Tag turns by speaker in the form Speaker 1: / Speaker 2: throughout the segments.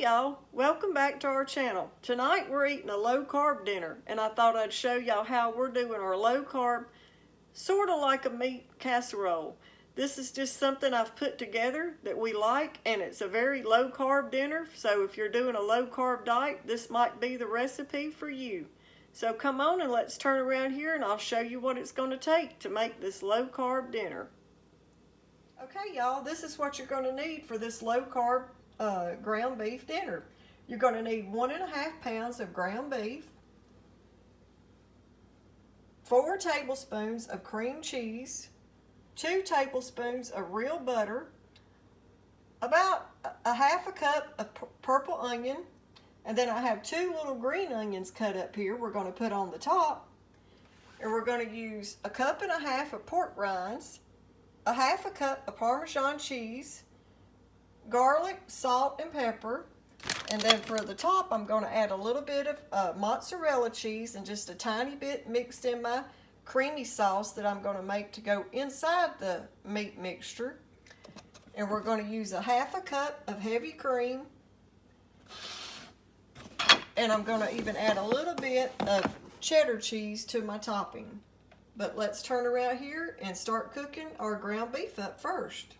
Speaker 1: y'all, welcome back to our channel. Tonight we're eating a low carb dinner, and I thought I'd show y'all how we're doing our low carb, sort of like a meat casserole. This is just something I've put together that we like, and it's a very low carb dinner, so if you're doing a low carb diet, this might be the recipe for you. So come on and let's turn around here and I'll show you what it's going to take to make this low carb dinner. Okay y'all, this is what you're going to need for this low carb ground beef dinner. You're going to need 1.5 pounds of ground beef, 4 tablespoons of cream cheese, 2 tablespoons of real butter, about a half a cup of purple onion, and then I have 2 little green onions cut up here we're going to put on the top, and we're going to use 1.5 cups of pork rinds, a half a cup of Parmesan cheese, garlic, salt, and pepper. And then for the top, I'm going to add a little bit of mozzarella cheese and just a tiny bit mixed in my creamy sauce that I'm going to make to go inside the meat mixture. And we're going to use a half a cup of heavy cream. And I'm going to even add a little bit of cheddar cheese to my topping. But let's turn around here and start cooking our ground beef up first.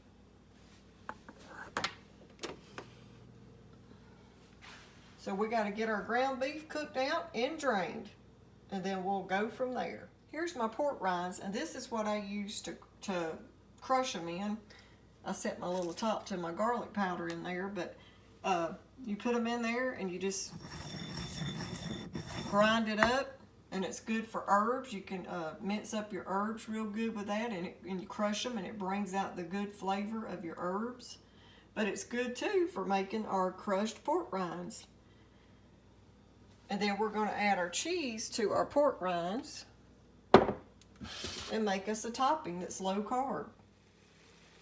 Speaker 1: So we got to get our ground beef cooked out and drained, and then we'll go from there. Here's my pork rinds, and this is what I use to crush them in. I set my little top to my garlic powder in there, but you put them in there and you just grind it up, and it's good for herbs. You can mince up your herbs real good with that, and you crush them, and it brings out the good flavor of your herbs. But it's good too for making our crushed pork rinds. And then we're going to add our cheese to our pork rinds and make us a topping that's low carb.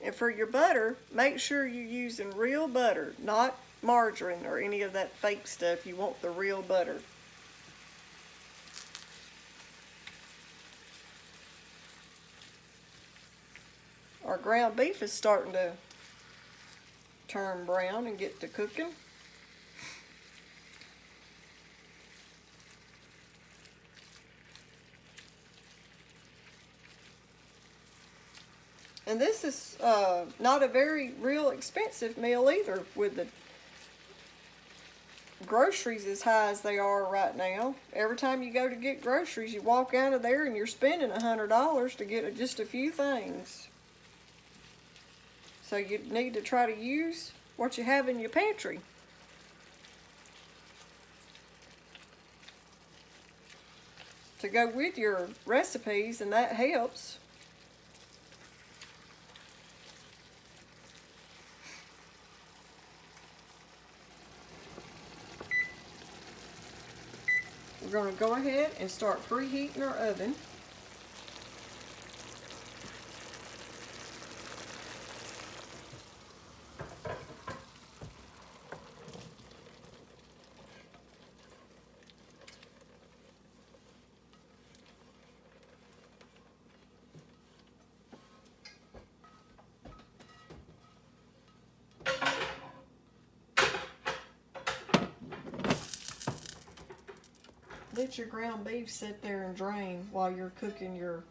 Speaker 1: And for your butter, make sure you're using real butter, not margarine or any of that fake stuff. You want the real butter. Our ground beef is starting to turn brown and get to cooking. And this is not a very real expensive meal either, with the groceries as high as they are right now. Every time you go to get groceries, you walk out of there and you're spending $100 to get just a few things. So you need to try to use what you have in your pantry. To go with your recipes, and that helps. We're going to go ahead and start preheating our oven. Let your ground beef sit there and drain while you're cooking your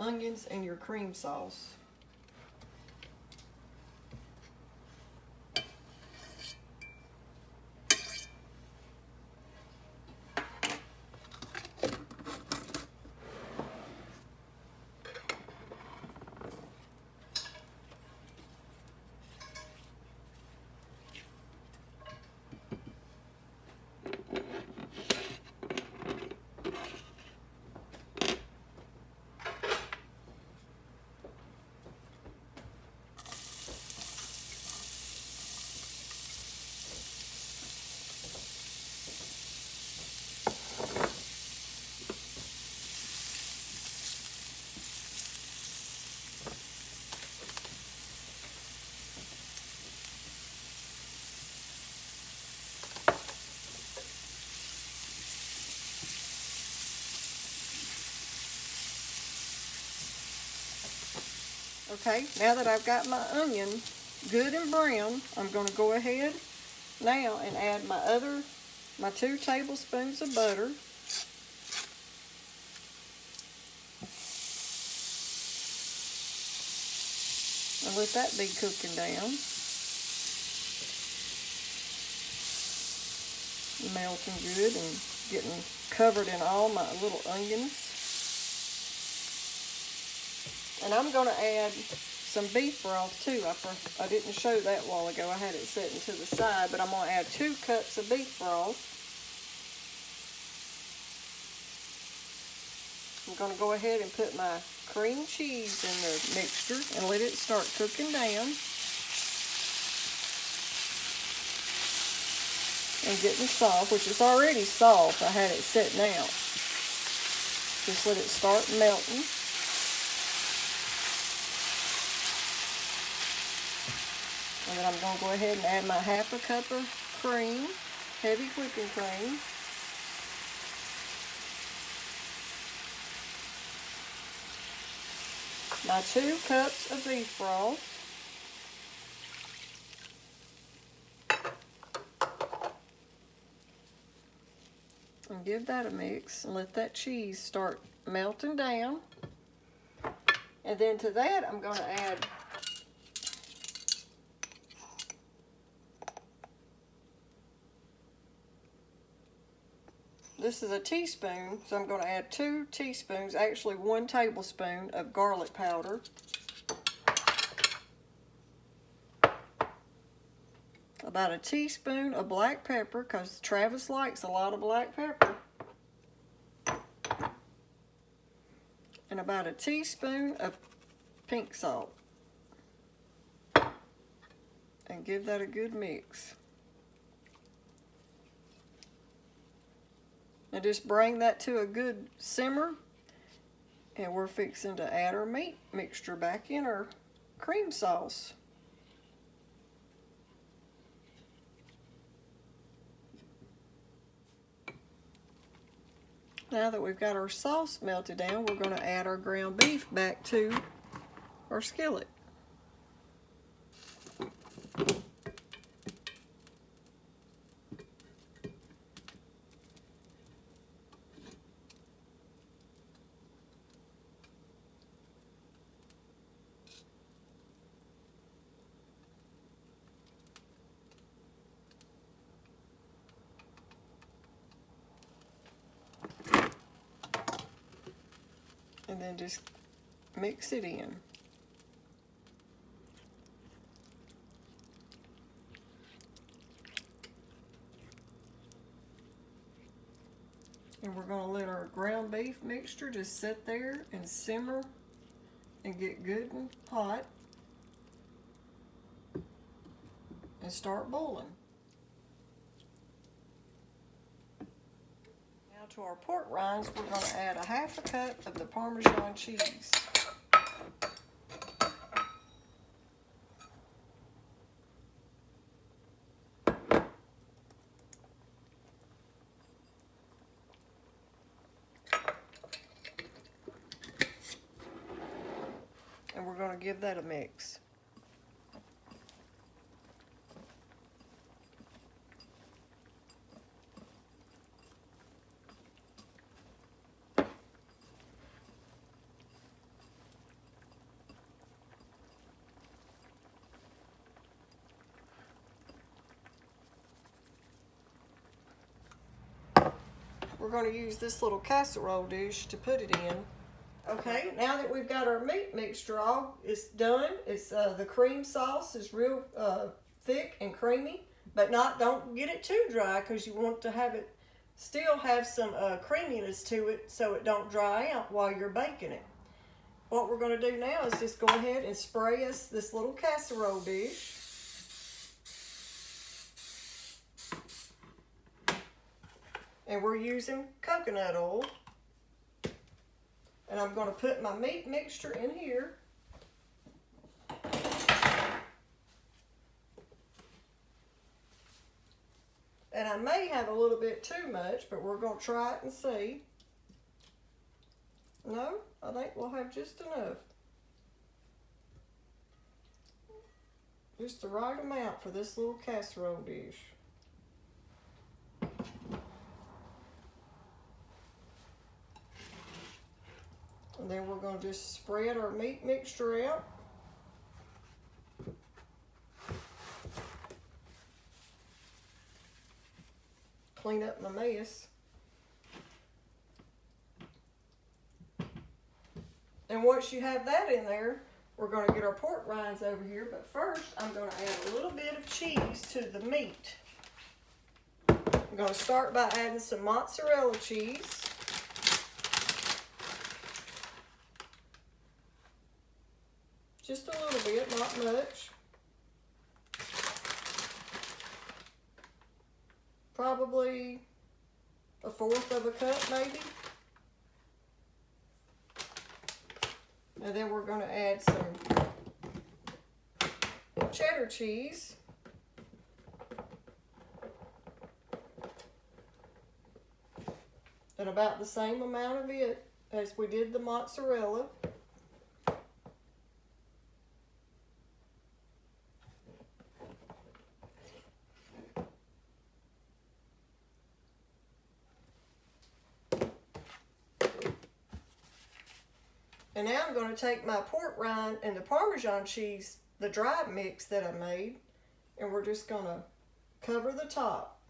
Speaker 1: onions and your cream sauce. Okay, now that I've got my onion good and brown, I'm going to go ahead now and add my 2 tablespoons of butter. And let that be cooking down. Melting good and getting covered in all my little onions. And I'm going to add some beef broth too. I didn't show that a while ago. I had it sitting to the side, but I'm going to add 2 cups of beef broth. I'm going to go ahead and put my cream cheese in the mixture and let it start cooking down and getting soft, which is already soft. I had it sitting out. Just let it start melting. And then I'm going to go ahead and add my 1/2 cup of cream, heavy whipping cream. My 2 cups of beef broth. And give that a mix and let that cheese start melting down. And then to that I'm going to add this is a teaspoon, so I'm going to add 2 teaspoons, actually 1 tablespoon of garlic powder. About a teaspoon of black pepper, because Travis likes a lot of black pepper. And about a teaspoon of pink salt. And give that a good mix. And just bring that to a good simmer. And we're fixing to add our meat mixture back in our cream sauce. Now that we've got our sauce melted down, we're going to add our ground beef back to our skillet. And then just mix it in. And we're going to let our ground beef mixture just sit there and simmer and get good and hot and start boiling. Now to our pork rinds, we're going to add a 1/2 cup of the Parmesan cheese. And we're going to give that a mix. We're going to use this little casserole dish to put it in. Okay, now that we've got our meat mixture all, it's done. It's the cream sauce is real thick and creamy, but don't get it too dry because you want to have it still have some creaminess to it so it don't dry out while you're baking it. What we're going to do now is just go ahead and spray us this little casserole dish. And we're using coconut oil. And I'm going to put my meat mixture in here. And I may have a little bit too much, but we're going to try it and see. No, I think we'll have just enough. Just the right amount for this little casserole dish. And then we're going to just spread our meat mixture out. Clean up my mess. And once you have that in there, we're going to get our pork rinds over here. But first, I'm going to add a little bit of cheese to the meat. I'm going to start by adding some mozzarella cheese. Just a little bit, not much. Probably a fourth of a cup, maybe. And then we're going to add some cheddar cheese. And about the same amount of it as we did the mozzarella. And now I'm going to take my pork rind and the Parmesan cheese, the dry mix that I made, and we're just going to cover the top.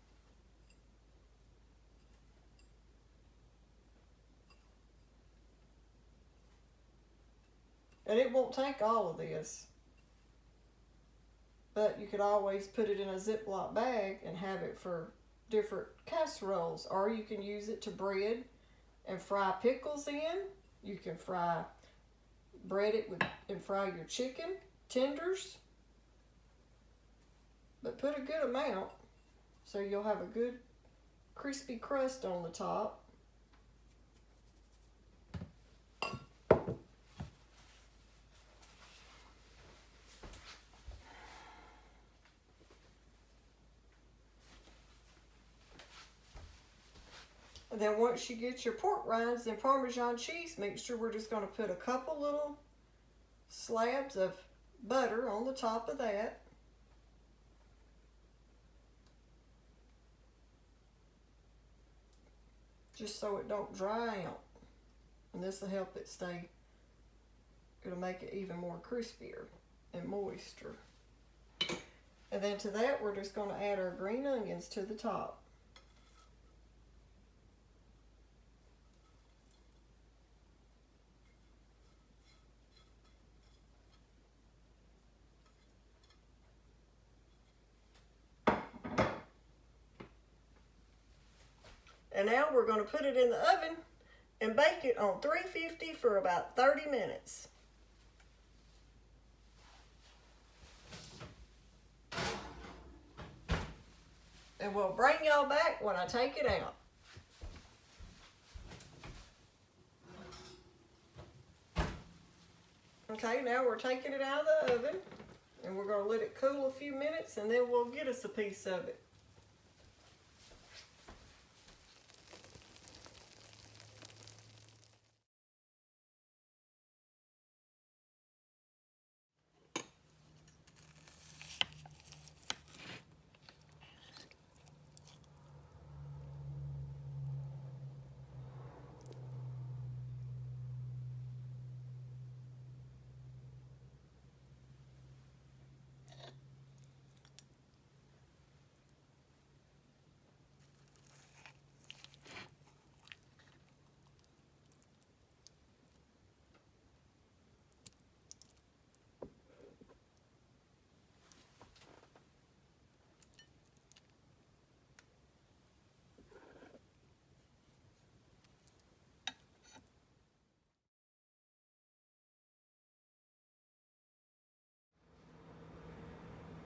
Speaker 1: And it won't take all of this, but you could always put it in a Ziploc bag and have it for different casseroles, or you can use it to bread and fry pickles in. You can bread it with and fry your chicken tenders, but put a good amount so you'll have a good crispy crust on the top. And then once you get your pork rinds and Parmesan cheese mixture, we're just going to put a couple little slabs of butter on the top of that. Just so it don't dry out. And this will help it stay, it'll make it even more crispier and moister. And then to that, we're just going to add our green onions to the top. And now we're going to put it in the oven and bake it on 350 for about 30 minutes. And we'll bring y'all back when I take it out. Okay, now we're taking it out of the oven and we're going to let it cool a few minutes and then we'll get us a piece of it.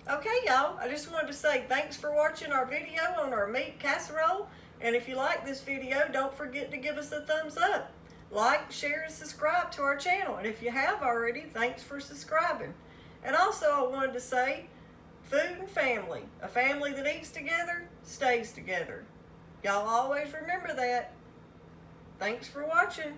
Speaker 1: Okay, y'all, I just wanted to say thanks for watching our video on our meat casserole. And if you like this video, don't forget to give us a thumbs up. Like, share, and subscribe to our channel. And if you have already, thanks for subscribing. And also, I wanted to say, food and family. A family that eats together, stays together. Y'all always remember that. Thanks for watching.